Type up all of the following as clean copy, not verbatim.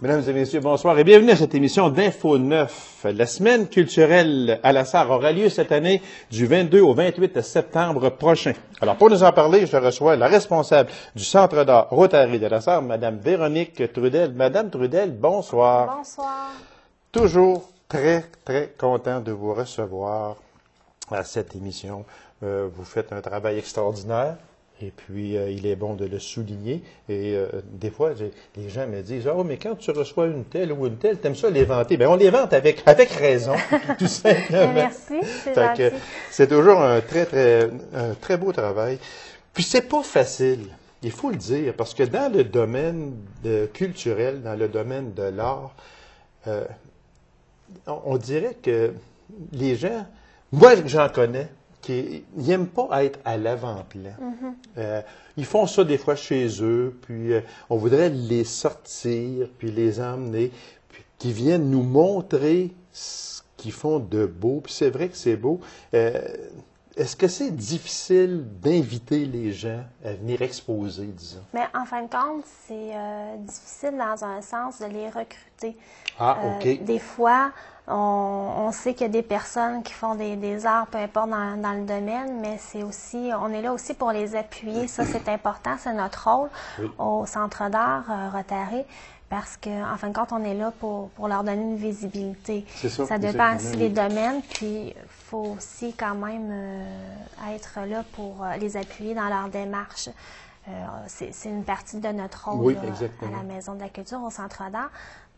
Mesdames et messieurs, bonsoir et bienvenue à cette émission d'Info 9. La semaine culturelle à la Sarre aura lieu cette année du 22 au 28 septembre prochain. Alors, pour nous en parler, je reçois la responsable du Centre d'art Rotary de la Sarre, Madame Véronique Trudel. Madame Trudel, bonsoir. Bonsoir. Toujours très, très content de vous recevoir à cette émission. Vous faites un travail extraordinaire. Et puis, il est bon de le souligner. Et des fois, les gens me disent « Oh, mais quand tu reçois une telle ou une telle, t'aimes ça les vanter? » Bien, on les vante avec raison, tout simplement. Merci, c'est gentil. C'est toujours un très beau travail. Puis, c'est pas facile, il faut le dire, parce que dans le domaine culturel, dans le domaine de l'art, on dirait que les gens, moi, j'en connais, qui n'aiment pas être à l'avant-plan. Ils font ça des fois chez eux, puis on voudrait les sortir, puis les emmener, puis qu'ils viennent nous montrer ce qu'ils font de beau. Puis c'est vrai que c'est beau. Est-ce que c'est difficile d'inviter les gens à venir exposer, disons? Mais en fin de compte, c'est difficile dans un sens de les recruter. Ah, OK. Des fois, on sait qu'il y a des personnes qui font des arts, peu importe dans le domaine, mais c'est aussi, on est là aussi pour les appuyer. Ça, c'est important, c'est notre rôle au Centre d'art Rotary, parce qu'en fin de compte, on est là pour leur donner une visibilité. C'est ça. Ça dépend aussi des domaines, puis il faut aussi quand même être là pour les appuyer dans leur démarche. C'est une partie de notre rôle à la Maison de la Culture, au Centre d'art.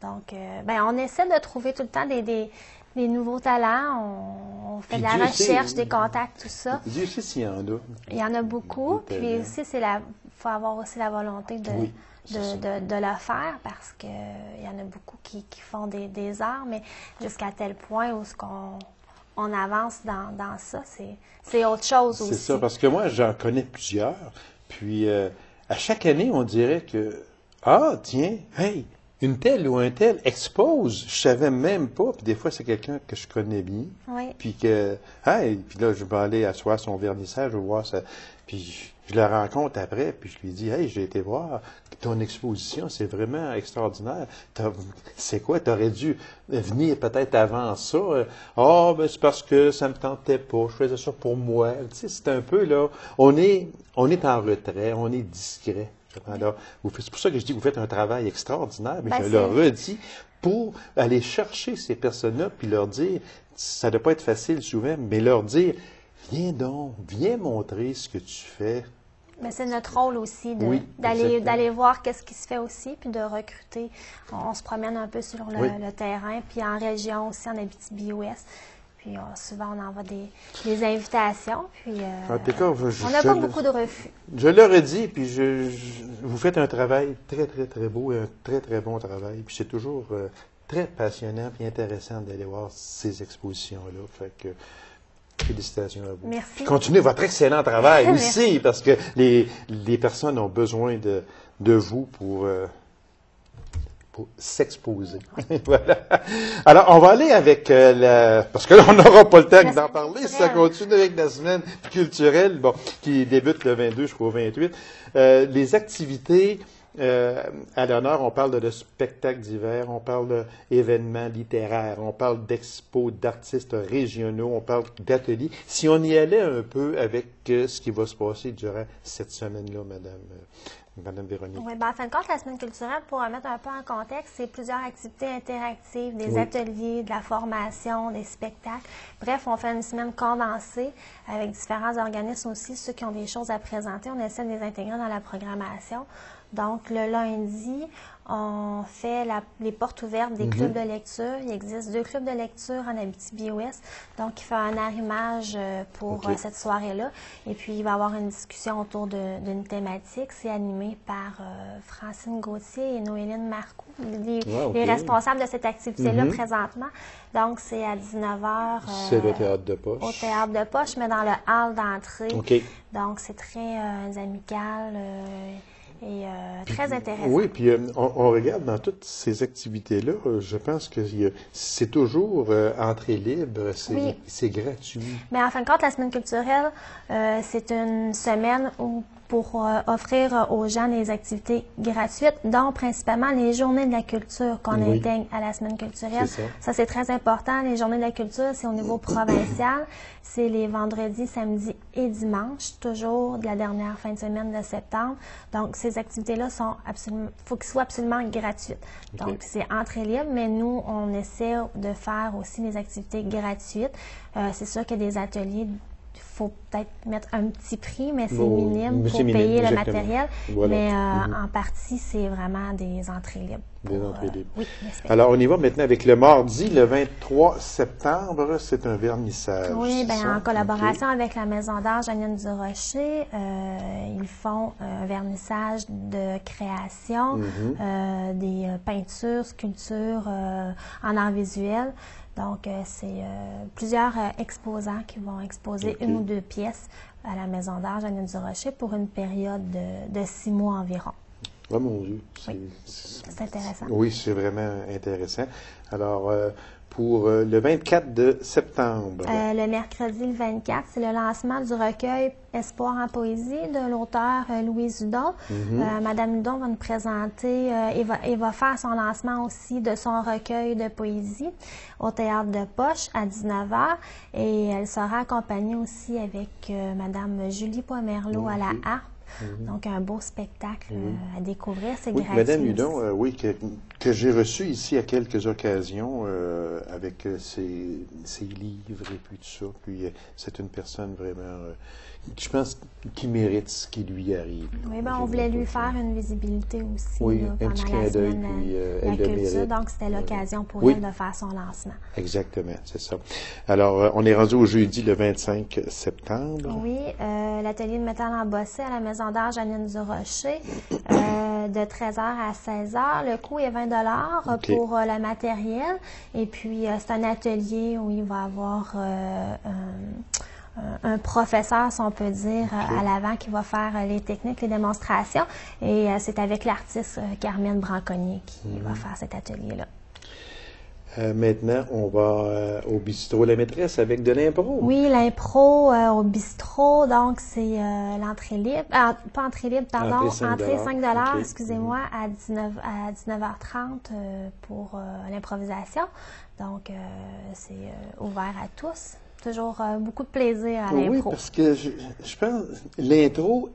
Donc, on essaie de trouver tout le temps des nouveaux talents. On fait de la recherche, des contacts, tout ça. Dieu sait s'il y en a. Il y en a beaucoup. Puis aussi, faut avoir aussi la volonté de le faire, parce qu'il y en a beaucoup qui font des arts, mais jusqu'à tel point où on avance dans ça, c'est autre chose aussi. C'est ça, parce que moi, j'en connais plusieurs. Puis, à chaque année, on dirait que, ah, tiens, hey, une telle ou un tel expose, je savais même pas, puis des fois, c'est quelqu'un que je connais bien. Oui. Puis que, hey, puis là, je vais aller asseoir son vernissage, je vais voir ça. Puis, je le rencontre après, puis je lui dis, hey, j'ai été voir ton exposition, c'est vraiment extraordinaire. C'est quoi, t'aurais dû venir peut-être avant ça. Ah, ben, c'est parce que ça me tentait pas, je faisais ça pour moi. Tu sais, c'est un peu, là, on est en retrait, on est discret. Alors, c'est pour ça que je dis que vous faites un travail extraordinaire, mais je le redis, pour aller chercher ces personnes-là, puis leur dire, ça ne doit pas être facile souvent, mais leur dire, viens donc, viens montrer ce que tu fais. Mais c'est notre rôle aussi d'aller voir qu'est-ce qui se fait aussi, puis de recruter. On se promène un peu sur le terrain, puis en région aussi, en Abitibi-Ouest. Puis souvent, on envoie des invitations. Puis en tout cas, on n'a pas beaucoup de refus. Je le redis, puis vous faites un travail très, très, très beau et un très, très bon travail. Puis c'est toujours très passionnant et intéressant d'aller voir ces expositions-là. Fait que félicitations à vous. Merci. Puis continuez votre excellent travail aussi, parce que les personnes ont besoin de vous pour s'exposer. Voilà. Alors, on va aller avec parce que là, on n'aura pas le temps d'en parler. Si ça continue avec la semaine culturelle, qui débute le 22 jusqu'au 28. Les activités à l'honneur, on parle de spectacles d'hiver, on parle d'événements littéraires, on parle d'expos d'artistes régionaux, on parle d'ateliers. Si on y allait un peu avec ce qui va se passer durant cette semaine-là, Madame Véronique. Oui, en fin de compte, la semaine culturelle, pour remettre un peu en contexte, c'est plusieurs activités interactives, des ateliers, de la formation, des spectacles. Bref, on fait une semaine condensée avec différents organismes aussi, ceux qui ont des choses à présenter. On essaie de les intégrer dans la programmation. Donc, le lundi, on fait les portes ouvertes des clubs de lecture. Il existe 2 clubs de lecture en Abitibi-Ouest. Donc, il fait un arrimage pour cette soirée-là. Et puis, il va y avoir une discussion autour d'une thématique. C'est animé par Francine Gauthier et Noéline Marcoux, les responsables de cette activité-là présentement. Donc, c'est à 19h. C'est le Théâtre de Poche. Au Théâtre de Poche, mais dans le hall d'entrée. Donc, c'est très amical. Et très intéressant. Oui, puis on regarde dans toutes ces activités-là, je pense que c'est toujours entrée libre, c'est gratuit. Mais en fin de compte, la semaine culturelle, c'est une semaine où pour offrir aux gens des activités gratuites, dont principalement les journées de la culture qu'on intègre à la semaine culturelle. Ça, c'est très important. Les journées de la culture, c'est au niveau provincial. C'est les vendredis, samedis et dimanches, toujours de la dernière fin de semaine de septembre. Donc, ces activités-là faut qu'elles soient absolument gratuites. Donc, c'est entrée libre, mais nous, on essaie de faire aussi des activités gratuites. C'est sûr qu'il y a des ateliers. Il faut peut-être mettre un petit prix, mais c'est minime pour payer le matériel. Mais en partie, c'est vraiment des entrées libres. Des entrées libres. Oui, alors, on y va maintenant avec le mardi, le 23 septembre. C'est un vernissage. Oui, bien, en collaboration avec la Maison d'art Jeannine Durocher, ils font un vernissage de création, des peintures, sculptures en art visuel. Donc, c'est plusieurs exposants qui vont exposer une ou deux pièces à la Maison d'art Jeannine Durocher pour une période de 6 mois environ. Oh mon Dieu! C'est intéressant. Oui, c'est vraiment intéressant. Alors, pour le 24 de septembre. Le mercredi le 24, c'est le lancement du recueil Espoir en poésie de l'auteur Louise Hudon. Madame Hudon va nous présenter et va faire son lancement aussi de son recueil de poésie au Théâtre de Poche à 19h. Et elle sera accompagnée aussi avec Madame Julie Pomerleau à la harpe. Donc, un beau spectacle à découvrir. C'est gratuit. Madame Hudon, que j'ai reçu ici à quelques occasions avec ses livres et puis tout ça. Puis, c'est une personne vraiment, je pense, qui mérite ce qui lui arrive. Oui, bien, on voulait lui faire une visibilité aussi un petit clin d'œil, puis elle le mérite. Donc, c'était l'occasion pour elle de faire son lancement. Exactement, c'est ça. Alors, on est rendu au jeudi, le 25 septembre. Oui, l'atelier de métal embossé à la Maison d'art Jeannine Durocher, de 13h à 16h. Le coût est 20 $ pour le matériel. Et puis, c'est un atelier où il va y avoir un professeur, si on peut dire, à l'avant qui va faire les techniques, les démonstrations. Et c'est avec l'artiste Carmen Branconnier qui va faire cet atelier-là. Maintenant, on va au bistrot La Maîtresse avec de l'impro. Oui, l'impro au bistrot, donc c'est l'entrée libre, pas entrée libre, pardon, entrée 5 $, excusez-moi, à 19h30 pour l'improvisation. Donc, c'est ouvert à tous. Toujours beaucoup de plaisir à l'impro. Oui, parce que je pense l'intro,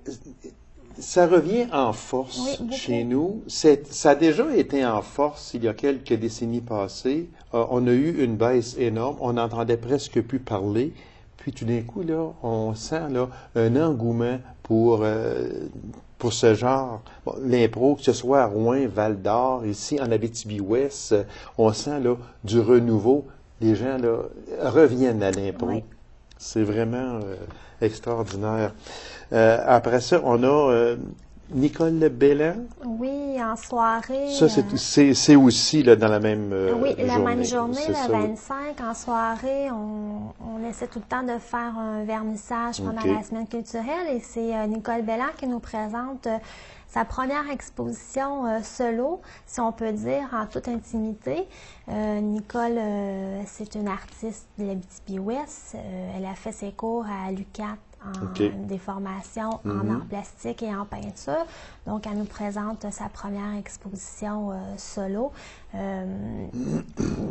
ça revient en force chez nous. Ça a déjà été en force il y a quelques décennies passées. On a eu une baisse énorme. On n'entendait presque plus parler. Puis tout d'un coup, là, on sent là, un engouement pour ce genre. Bon, l'impro, que ce soit à Rouen, Val-d'Or, ici en Abitibi-Ouest, on sent là, du renouveau. Les gens là, reviennent à l'impro. Oui. C'est vraiment extraordinaire. Après ça, on a Nicole Belland. Oui, en soirée. Ça, c'est aussi là, dans la même oui, journée. la même journée, le 25. En soirée, on essaie tout le temps de faire un vernissage pendant la semaine culturelle. Et c'est Nicole Belland qui nous présente sa première exposition solo, si on peut dire, en toute intimité. Nicole, c'est une artiste de l'Abitibi-Ouest. Elle a fait ses cours à l'UQAT en des formations en art plastique et en peinture. Donc, elle nous présente sa première exposition solo.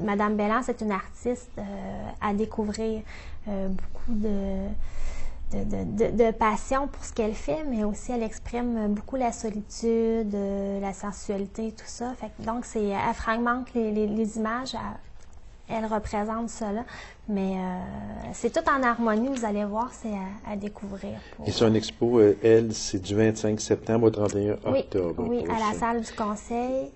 Madame Belland, c'est une artiste à découvrir beaucoup de passion pour ce qu'elle fait, mais aussi elle exprime beaucoup la solitude, la sensualité, tout ça. Donc, elle fragmente les images, elle représente cela, mais c'est tout en harmonie, vous allez voir, c'est à découvrir. Et son expo, elle, c'est du 25 septembre au 31 octobre. Oui, à la salle du Conseil.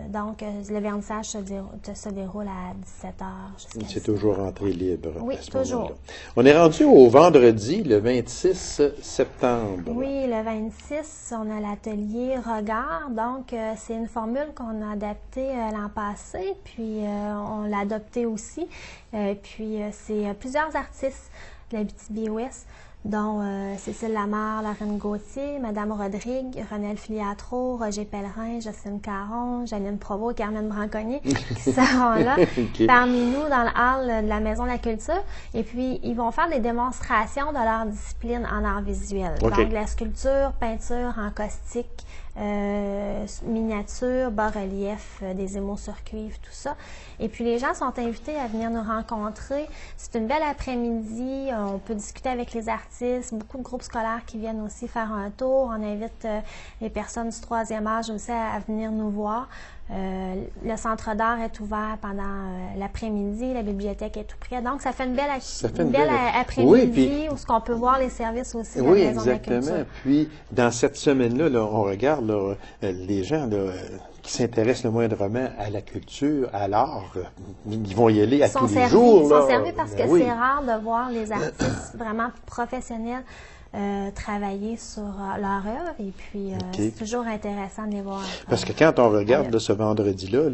Donc, le vernissage se déroule à 17h. C'est toujours entrée libre. Oui, toujours. On est rendu au vendredi, le 26 septembre. Oui, le 26, on a l'atelier Regard. Donc, c'est une formule qu'on a adaptée l'an passé, puis on l'a adoptée aussi. Puis, c'est plusieurs artistes de l'Abitibi-Ouest. dont Cécile Lamar, Lorraine Gauthier, Madame Rodrigue, Renelle Filiatro, Roger Pellerin, Jocelyne Caron, Janine Provost et Carmen Branconier qui seront là parmi nous dans le hall de la Maison de la Culture. Et puis, ils vont faire des démonstrations de leur discipline en art visuel. Donc, la sculpture, peinture en caustique, miniature, bas-relief, des émaux sur cuivre, tout ça. Et puis, les gens sont invités à venir nous rencontrer. C'est une belle après-midi. On peut discuter avec les artistes. Beaucoup de groupes scolaires qui viennent aussi faire un tour. On invite les personnes du 3e âge aussi à venir nous voir. Le centre d'art est ouvert pendant l'après-midi. La bibliothèque est tout près. Donc, ça fait une belle après-midi où on peut voir les services aussi de la Maison de la Culture. Exactement. Puis, dans cette semaine-là, on regarde les gens qui s'intéressent le moindrement à la culture, à l'art, ils vont y aller tous les jours. Ils sont servis parce que c'est rare de voir les artistes vraiment professionnels travailler sur leur œuvre et puis c'est toujours intéressant de les voir. Parce que quand on regarde ce vendredi-là,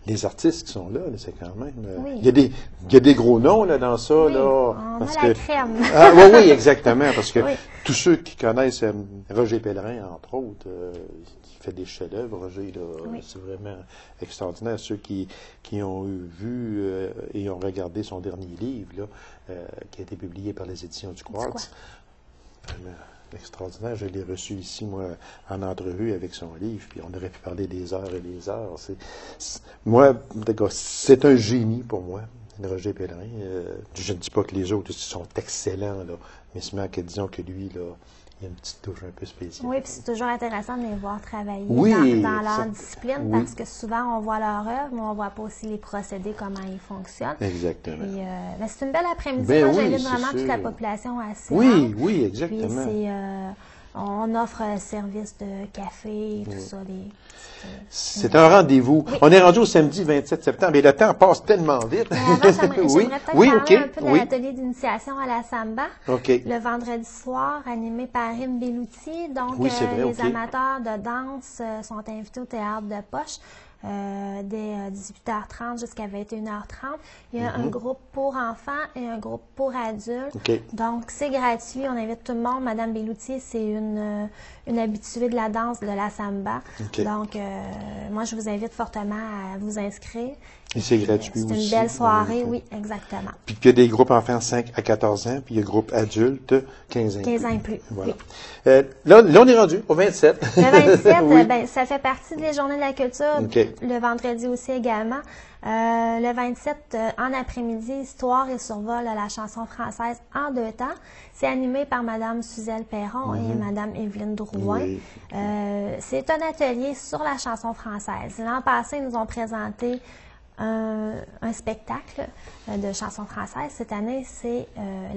les artistes qui sont là, c'est quand même... Il y a des gros noms dans ça. Oui, on a la crème. Oui, exactement, parce que tous ceux qui connaissent Roger Pellerin, entre autres, qui fait des chefs-d'œuvre, Roger, c'est vraiment extraordinaire. Ceux qui ont vu et ont regardé son dernier livre, qui a été publié par les éditions du Quartz. Vraiment extraordinaire. Je l'ai reçu ici, moi, en entrevue avec son livre, puis on aurait pu parler des heures et des heures. Moi, c'est un génie pour moi, Roger Pellerin. Je ne dis pas que les autres sont excellents, mais seulement que disons que lui, il y a une petite touche un peu spéciale. Oui, puis c'est toujours intéressant de les voir travailler dans leur discipline, parce que souvent, on voit leur œuvre, mais on ne voit pas aussi les procédés, comment ils fonctionnent. Exactement. Puis, c'est une belle après-midi. Moi, j'invite vraiment toute la population à s'y rendre. Oui, exactement. Puis on offre service de café et tout ça. C'est un rendez-vous. Oui. On est rendu au samedi 27 septembre et le temps passe tellement vite. Mais avant, j'aimerais peut-être parler un peu de l'atelier d'initiation à la samba. Le vendredi soir, animé par Rim Bellouti. Donc, les amateurs de danse sont invités au théâtre de Poche. Dès 18h30 jusqu'à 21h30. Il y a un groupe pour enfants et un groupe pour adultes. Donc, c'est gratuit. On invite tout le monde. Madame Bellouti, c'est une habituée de la danse de la samba. Donc, moi, je vous invite fortement à vous inscrire. Et c'est gratuit aussi. C'est une belle soirée, oui, exactement. Puis il y a des groupes enfants 5 à 14 ans, puis il y a groupe adultes 15 ans. 15 ans et plus. Voilà. Là, on est rendu au 27. Le 27, ça fait partie des Journées de la culture. Le vendredi aussi également. Le 27, en après-midi, histoire et survol à la chanson française en 2 temps. C'est animé par Mme Suzelle Perron et Mme Evelyne Drouin. C'est un atelier sur la chanson française. L'an passé, ils nous ont présenté un spectacle de chansons françaises. Cette année, c'est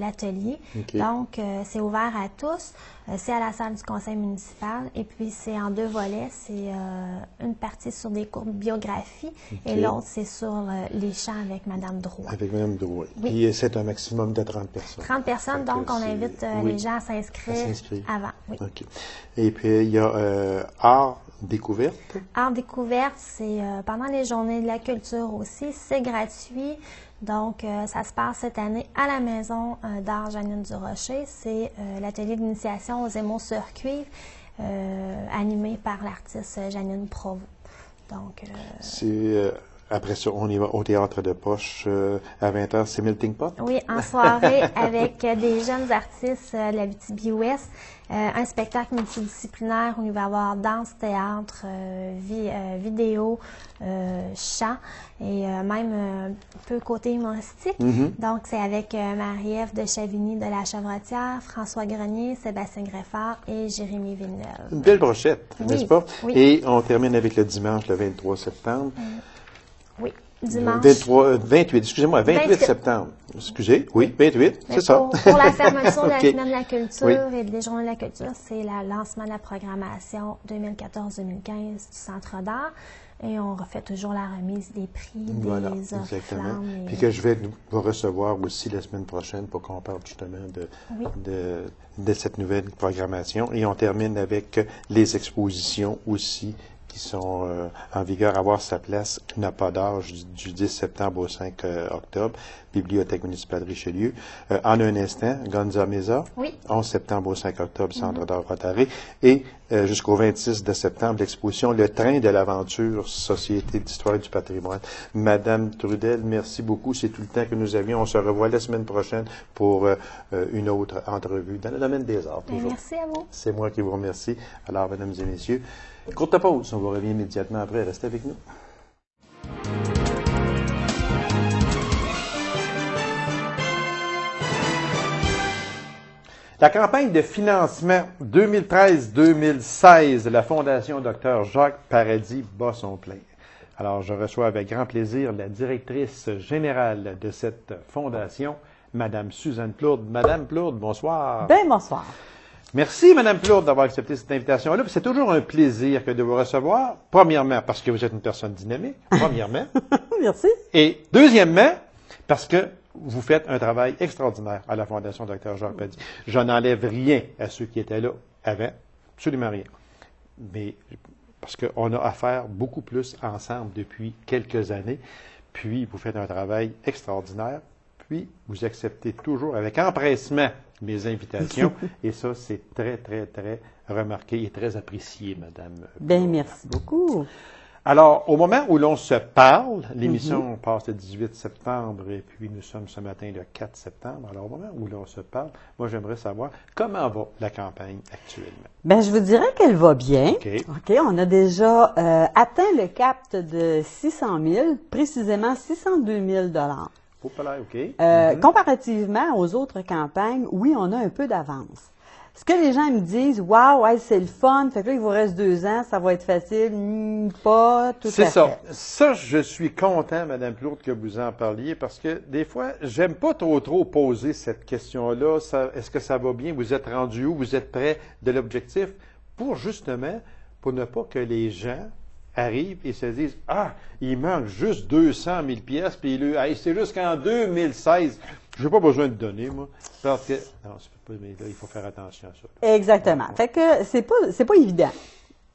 l'atelier. Donc, c'est ouvert à tous. C'est à la salle du conseil municipal. Et puis, c'est en 2 volets. C'est une partie sur des cours de biographie et l'autre, c'est sur les chants avec Mme Drouin. Avec Mme Drouin. Puis, c'est un maximum de 30 personnes. 30 personnes, donc on invite les gens à s'inscrire avant. Et puis, il y a Art Découverte. Art Découverte, c'est pendant les Journées de la culture aussi. C'est gratuit. Donc, ça se passe cette année à la Maison d'art Janine Durocher. C'est l'atelier d'initiation aux émaux sur cuivre, animé par l'artiste Janine Provost. Donc, après ça, on y va au théâtre de Poche à 20h, c'est Melting Pot? Oui, en soirée avec des jeunes artistes de la BTB-Ouest. Un spectacle multidisciplinaire où il va y avoir danse, théâtre, vidéo, chant et même un peu côté humoristique. Donc, c'est avec Marie-Ève de Chavigny de la Chevrotière, François Grenier, Sébastien Greffard et Jérémy Villeneuve. Une belle brochette, n'est-ce pas? Et on termine avec le dimanche, le 23 septembre. Oui, dimanche. 28 septembre. Excusez, oui, 28, c'est ça. Pour la fermeture de la Semaine de la culture et des Journées de la culture, c'est le lancement de la programmation 2014-2015 du Centre d'art. Et on refait toujours la remise des prix, des exactement. Puis que je vais vous recevoir aussi la semaine prochaine pour qu'on parle justement de cette nouvelle programmation. Et on termine avec les expositions aussi qui sont en vigueur. Avoir sa place n'a pas d'âge du 10 septembre au 5 octobre. Bibliothèque municipale de Richelieu. En un instant, Gonza Mesa, Oui. 11 septembre au 5 octobre, Centre d'art Rotary. Et jusqu'au 26 de septembre, l'exposition Le Train de l'aventure, Société d'histoire et du patrimoine. Madame Trudel, merci beaucoup. C'est tout le temps que nous avions. On se revoit la semaine prochaine pour une autre entrevue dans le domaine des arts. Toujours. Merci à vous. C'est moi qui vous remercie. Alors, mesdames et messieurs, courte pause. On vous revient immédiatement après. Restez avec nous. La campagne de financement 2013-2016 de la Fondation Dr Jacques Paradis bat son plein. Alors, je reçois avec grand plaisir la directrice générale de cette fondation, Madame Suzanne Plourde. Madame Plourde, bonsoir. Ben, bonsoir. Merci, Madame Plourde, d'avoir accepté cette invitation-là. C'est toujours un plaisir que de vous recevoir. Premièrement, parce que vous êtes une personne dynamique. Premièrement. Merci. Et deuxièmement, parce que vous faites un travail extraordinaire à la Fondation Dr Jacques Paradis. Je n'enlève rien à ceux qui étaient là avant, absolument rien. Mais parce qu'on a à faire beaucoup plus ensemble depuis quelques années. Puis, vous faites un travail extraordinaire. Puis, vous acceptez toujours avec empressement mes invitations. Et ça, c'est très, très, très remarqué et très apprécié, Madame. Ben, merci beaucoup. Alors, au moment où l'on se parle, l'émission passe le 18 septembre et puis nous sommes ce matin le 4 septembre. Alors, au moment où l'on se parle, moi, j'aimerais savoir comment va la campagne actuellement. Ben, je vous dirais qu'elle va bien. OK. OK, on a déjà atteint le cap de 600 000, précisément 602 000 Faut pas l'air, OK. Comparativement aux autres campagnes, oui, on a un peu d'avance. Ce que les gens me disent, waouh, ouais, c'est le fun, fait que là, il vous reste 2 ans, ça va être facile, pas tout à fait. C'est ça. Ça, je suis content, Madame Plourde, que vous en parliez, parce que des fois, j'aime pas trop poser cette question-là. Est-ce que ça va bien? Vous êtes rendu où? Vous êtes près de l'objectif? Pour justement, pour ne pas que les gens arrivent et se disent, ah, il manque juste 200 000 pièces, puis hey, c'est jusqu'en 2016. Je n'ai pas besoin de donner, moi. Parce que, non, c'est pas, mais là, il faut faire attention à ça. Exactement. Fait que c'est pas évident.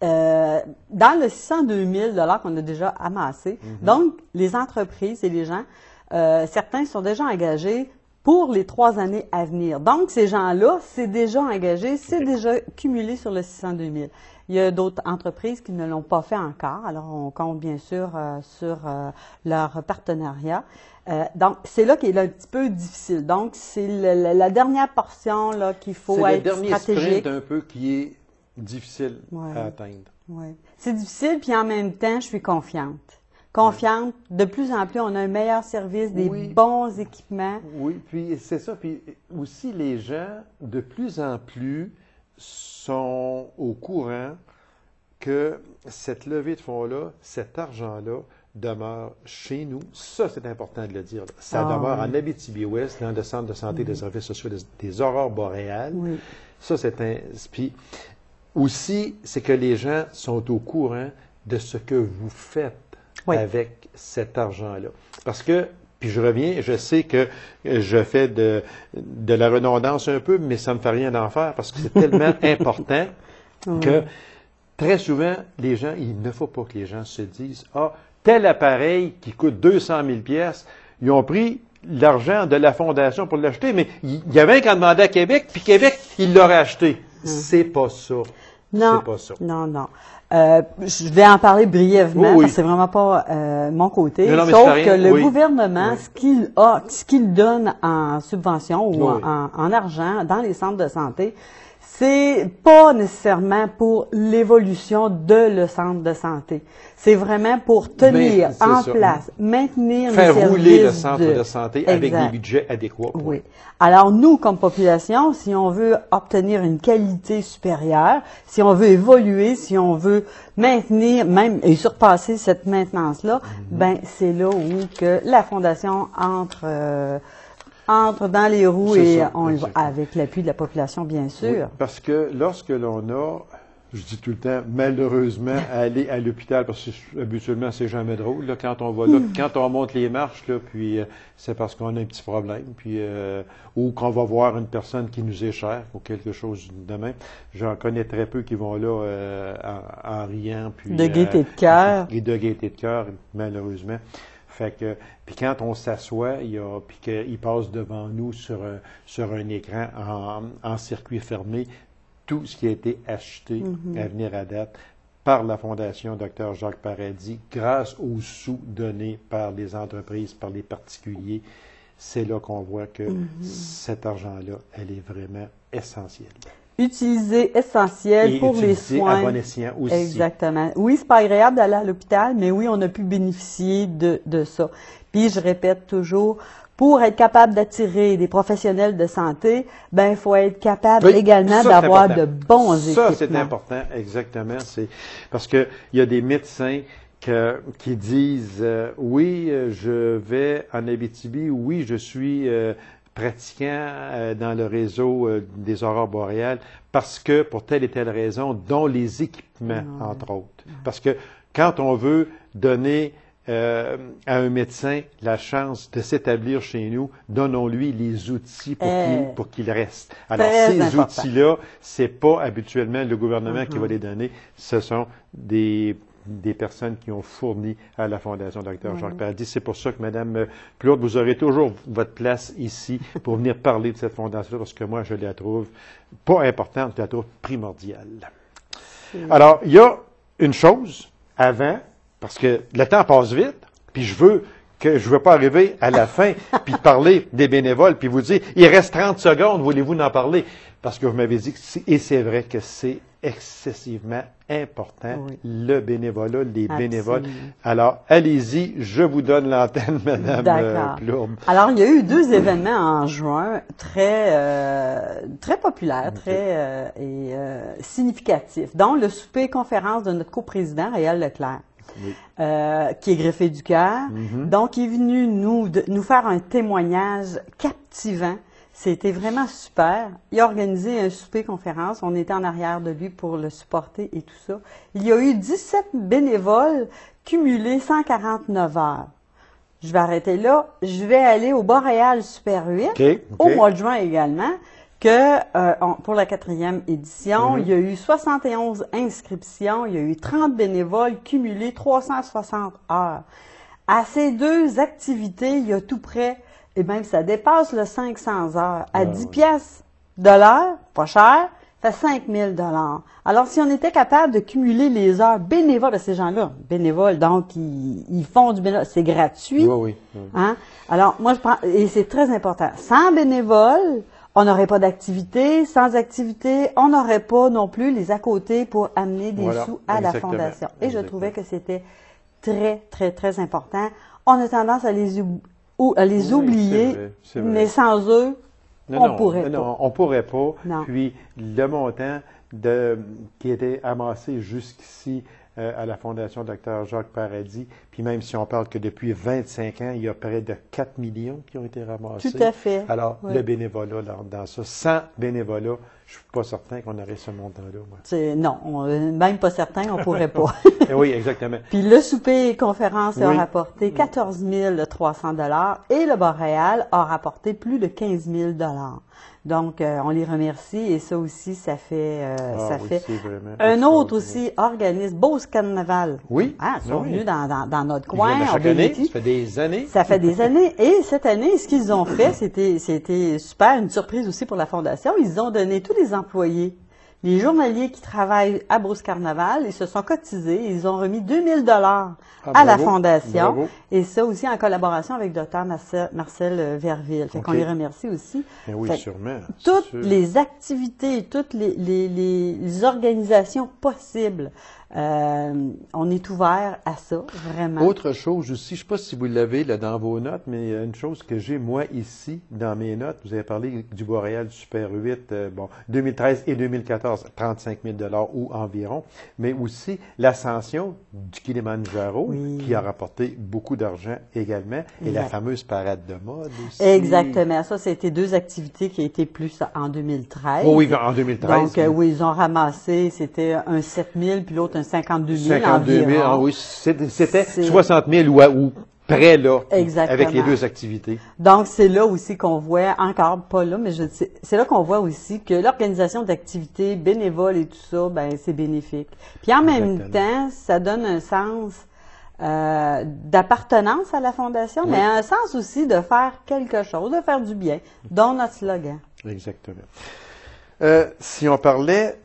Dans le 602 000 qu'on a déjà amassé, donc les entreprises et les gens, certains sont déjà engagés pour les 3 années à venir. Donc, ces gens-là, c'est déjà engagé, c'est déjà cumulé sur le 602 000. Il y a d'autres entreprises qui ne l'ont pas fait encore. Alors, on compte bien sûr sur leur partenariat. Donc, c'est là qu'il est un petit peu difficile. Donc, c'est la dernière portion là qu'il faut être stratégique. C'est le dernier sprint un peu qui est difficile à atteindre. Oui. C'est difficile, puis en même temps, je suis confiante. Confiante, de plus en plus, on a un meilleur service, des bons équipements. Oui, puis c'est ça. Puis aussi, les gens, de plus en plus, sont au courant que cette levée de fonds-là, cet argent-là, demeure chez nous. Ça, c'est important de le dire. Ça demeure en Abitibi-Ouest, dans le centre de santé des services sociaux des aurores boréales. Oui. Ça, c'est un... Puis aussi, c'est que les gens sont au courant de ce que vous faites avec cet argent-là. Parce que, puis je reviens, je sais que je fais de la redondance un peu, mais ça ne me fait rien d'en faire parce que c'est tellement important que très souvent, les gens, il ne faut pas que les gens se disent « Ah, tel appareil qui coûte 200 000 pièces, ils ont pris l'argent de la Fondation pour l'acheter, mais il y avait un qui en demandait à Québec, puis Québec, il l'aurait acheté. » C'est pas ça. Non, c'est pas ça. non. Je vais en parler brièvement, parce que c'est vraiment pas mon côté. Sauf que le gouvernement, ce qu'il donne en subvention ou en argent dans les centres de santé, c'est pas nécessairement pour l'évolution de le centre de santé. C'est vraiment pour tenir en place, maintenir faire les services rouler le centre de santé avec des budgets adéquats. Oui. Alors, nous, comme population, si on veut obtenir une qualité supérieure, si on veut évoluer, si on veut maintenir même et surpasser cette maintenance-là, ben c'est là où que la Fondation entre dans les roues et on y va avec l'appui de la population, bien sûr. Oui, parce que lorsque l'on a je dis tout le temps, malheureusement, aller à l'hôpital, parce que habituellement, c'est jamais drôle, là, quand on va là, quand on monte les marches, là, puis c'est parce qu'on a un petit problème, puis ou qu'on va voir une personne qui nous est chère, ou quelque chose de même. J'en connais très peu qui vont là en riant, puis... De gaieté de cœur. Et de gaieté de cœur, malheureusement. Fait que, puis quand on s'assoit, puis qu'il passe devant nous sur un écran en circuit fermé, tout ce qui a été acheté à venir à date par la Fondation Dr Jacques Paradis, grâce aux sous donnés par les entreprises, par les particuliers, c'est là qu'on voit que cet argent-là, elle est vraiment essentielle. Utilisé essentiel Et pour les soins. à bon escient aussi. Exactement. Oui, c'est pas agréable d'aller à l'hôpital, mais oui, on a pu bénéficier de ça. Puis je répète toujours, pour être capable d'attirer des professionnels de santé, ben il faut être capable également d'avoir de bons équipements. Ça, c'est important, exactement. C'est parce que il y a des médecins qui disent oui, je vais en Abitibi, oui, je suis pratiquant dans le réseau des aurores boréales parce que pour telle et telle raison, dont les équipements, entre autres. Parce que quand on veut donner à un médecin la chance de s'établir chez nous, donnons-lui les outils pour qu'il reste. Alors, ces outils-là, c'est pas habituellement le gouvernement qui va les donner, ce sont des personnes qui ont fourni à la Fondation Dr Jacques Paradis. C'est pour ça que, Mme Plourde, vous aurez toujours votre place ici pour venir parler de cette fondation-là, parce que moi, je la trouve pas importante, je la trouve primordiale. Alors, il y a une chose avant, parce que le temps passe vite, puis je veux pas arriver à la fin, puis parler des bénévoles, puis vous dire, il reste 30 secondes, voulez-vous en parler? Parce que vous m'avez dit, et c'est vrai que c'est excessivement important, le bénévolat, les bénévoles. Alors, allez-y, je vous donne l'antenne, Mme Plourde. Alors, il y a eu 2 événements en juin très populaires, très significatifs, dont le souper-conférence de notre coprésident, Réal Leclerc. Qui est greffé du cœur. Donc, il est venu nous faire un témoignage captivant. C'était vraiment super. Il a organisé un souper-conférence. On était en arrière de lui pour le supporter et tout ça. Il y a eu 17 bénévoles cumulés 149 heures. Je vais arrêter là. Je vais aller au Boréal Super 8, au mois de juin également, pour la 4e édition, il y a eu 71 inscriptions, il y a eu 30 bénévoles cumulés, 360 heures. À ces 2 activités, il y a tout près, et même ça dépasse le 500 heures. À 10 piastres de l'heure, pas cher, ça fait 5 000 $. Alors, si on était capable de cumuler les heures bénévoles de ces gens-là, bénévoles, donc ils font du bénévolat, c'est gratuit. Oui. Hein? Alors, moi, je prends, et c'est très important, sans bénévoles, on n'aurait pas d'activité. Sans activité, on n'aurait pas non plus les à côté pour amener des sous à la Fondation. Et je trouvais que c'était très, très, très important. On a tendance à les oublier, c'est vrai. Mais sans eux, on pourrait pas. Non, on pourrait pas. Non. Puis, le montant qui était amassé jusqu'ici à la Fondation Dr Jacques Paradis, puis même si on parle que depuis 25 ans, il y a près de 4 millions qui ont été ramassés. Tout à fait. Alors, le bénévolat dans ça. Sans bénévolat, je suis pas certain qu'on aurait ce montant-là. Non, même pas certain, on pourrait pas. Oui, exactement. Puis le souper et conférence a rapporté 14 300 $ et le Boréal a rapporté plus de 15 000 $. Donc, on les remercie et ça aussi, ça fait un autre aussi organisme, Beauce Carnaval. Oui. Ils sont venus dans notre coin. Chaque année, ça fait des années. Ça fait des années. Et cette année, ce qu'ils ont fait, c'était super, une surprise aussi pour la Fondation. Ils ont donné tous les employés, les journaliers qui travaillent à Beauce Carnaval, ils se sont cotisés, ils ont remis 2 000 $ à la Fondation. Bravo. Et ça aussi en collaboration avec Dr Marcel Verville. Fait qu'on les remercie aussi. Et oui, sûrement. Toutes les activités, toutes les organisations possibles On est ouvert à ça, vraiment. Autre chose aussi, je ne sais pas si vous l'avez là, dans vos notes, mais une chose que j'ai, moi, ici, dans mes notes, vous avez parlé du Boréal du Super 8, 2013 et 2014, 35 000 ou environ, mais aussi l'ascension du Kilimandjaro, qui a rapporté beaucoup d'argent également, et la fameuse parade de mode aussi. Exactement. Ça, c'était deux activités qui étaient plus en 2013. Oh oui, en 2013. Donc, oui, ils ont ramassé, c'était un 7 000, puis l'autre un 52 000 52 000, environ. oui, c'était 60 000 ou près là, exactement. Avec les deux activités. Donc, c'est là aussi qu'on voit, encore pas là, mais c'est là qu'on voit aussi que l'organisation d'activités bénévoles et tout ça, ben c'est bénéfique. Puis en même temps, ça donne un sens d'appartenance à la Fondation, mais un sens aussi de faire quelque chose, de faire du bien, dont notre slogan. Exactement. Si on parlait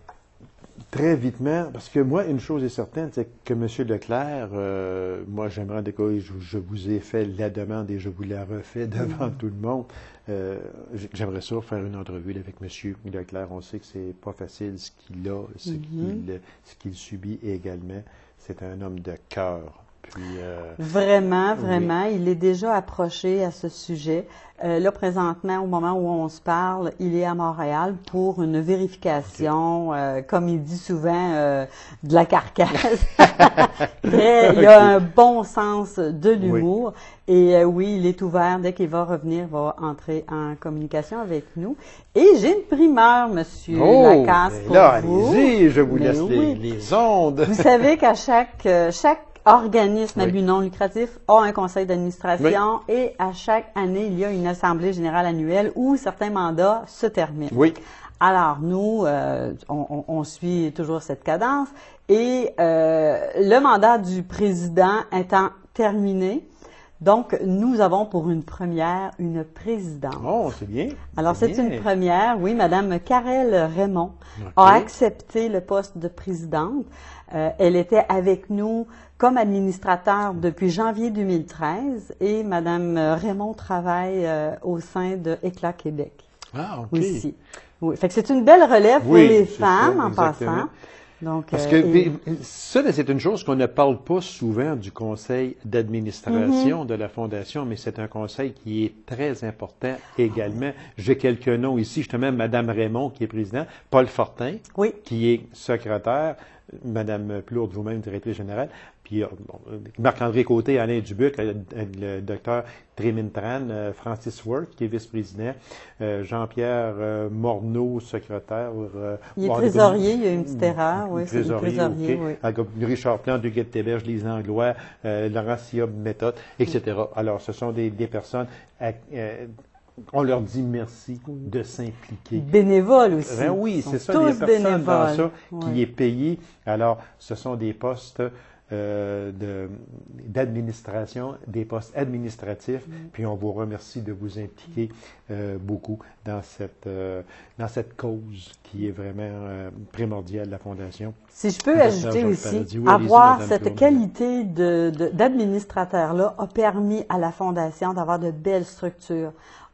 très vitement, parce que moi, une chose est certaine, c'est que M. Leclerc, moi, j'aimerais je vous ai fait la demande et je vous la refais devant tout le monde. J'aimerais ça faire une entrevue avec M. Leclerc. On sait que c'est pas facile ce qu'il a, ce qu'il subit également. C'est un homme de cœur. Puis, vraiment, il est déjà approché à ce sujet. Là, présentement, au moment où on se parle, il est à Montréal pour une vérification, comme il dit souvent, de la carcasse. Mais il a un bon sens de l'humour. Et oui, il est ouvert. Dès qu'il va revenir, il va entrer en communication avec nous. Et j'ai une primeur, Monsieur Lacasse, pour là, vous. Allez-y, je vous laisse les ondes. Vous savez qu'à chaque organisme à but non lucratif a un conseil d'administration et à chaque année, il y a une assemblée générale annuelle où certains mandats se terminent. Oui. Alors, nous, on suit toujours cette cadence et le mandat du président étant terminé, donc, nous avons pour une première une présidente. Oh, c'est bien. Alors, c'est une première. Oui, Madame Karel Raymond a accepté le poste de présidente. Elle était avec nous comme administrateur depuis janvier 2013 et Mme Raymond travaille au sein de Éclat Québec. Ah, OK. Aussi. Oui. Fait que c'est une belle relève pour les femmes en passant. Donc, parce que ça, c'est une chose qu'on ne parle pas souvent du conseil d'administration de la Fondation, mais c'est un conseil qui est très important également. J'ai quelques noms ici, justement, Mme Raymond, qui est présidente, Paul Fortin, qui est secrétaire, Mme Plourde, vous-même, directrice générale, puis Marc-André Côté, Alain Dubuc, le docteur Trémine-Tran, Francis Worth, qui est vice-président, Jean-Pierre Morneau, secrétaire. Il est trésorier, il y a une petite erreur, oui, c'est le trésorier. Richard Plante, Duguette Théberge, Lise Langlois, Laurent Siob, Méthode, etc. Alors, ce sont des personnes... on leur dit merci de s'impliquer. Bénévoles aussi. Ben oui, c'est ça, tous des personnes bénévoles. dans ça qui est payé. Alors, ce sont des postes d'administration, des postes administratifs, puis on vous remercie de vous impliquer beaucoup dans cette cause qui est vraiment primordiale de la Fondation. Si je peux ajouter aussi, avoir cette qualité d'administrateur-là a permis à la Fondation d'avoir de belles structures.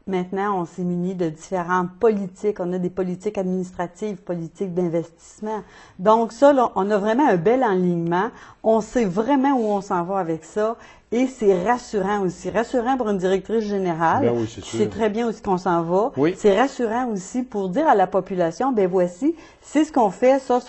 Maintenant, on s'est muni de différentes politiques. On a des politiques administratives, politiques d'investissement. Donc ça, là, on a vraiment un bel alignement. On sait vraiment où on s'en va avec ça. Et c'est rassurant aussi. Rassurant pour une directrice générale. Ben oui, c'est sûr. C'est très bien aussi qu'on s'en va. Oui. C'est rassurant aussi pour dire à la population, ben voici, c'est ce qu'on fait, ça,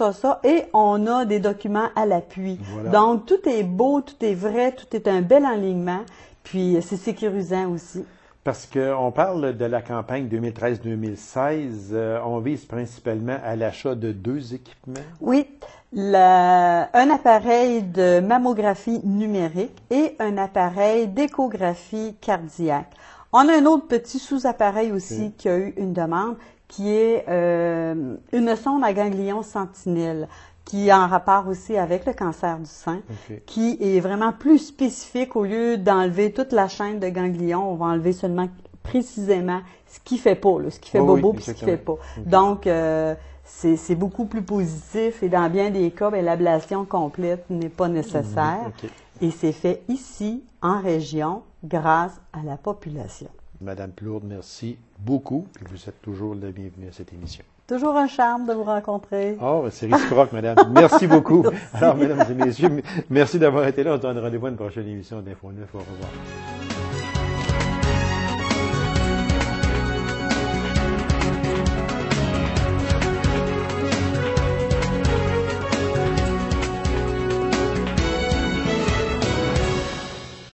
et on a des documents à l'appui. Voilà. Donc, tout est beau, tout est vrai, tout est un bel alignement. Puis, c'est sécurisant aussi. Parce qu'on parle de la campagne 2013-2016, on vise principalement à l'achat de 2 équipements. Oui, un appareil de mammographie numérique et un appareil d'échographie cardiaque. On a un autre petit sous-appareil aussi qui a eu une demande, qui est une sonde à ganglion sentinelle, qui est en rapport aussi avec le cancer du sein, qui est vraiment plus spécifique. Au lieu d'enlever toute la chaîne de ganglions, on va enlever seulement précisément ce qui fait pas, là, ce qui fait bobo puis ce qui fait pas. Donc, c'est beaucoup plus positif et dans bien des cas, ben, l'ablation complète n'est pas nécessaire. Et c'est fait ici, en région, grâce à la population. Madame Plourde, merci beaucoup. Puis vous êtes toujours la bienvenue à cette émission. Toujours un charme de vous rencontrer. Oh, c'est réciproque, madame. Merci beaucoup. Alors, mesdames et messieurs, merci d'avoir été là. On se donne rendez-vous à une prochaine émission d'Info 9. Au revoir.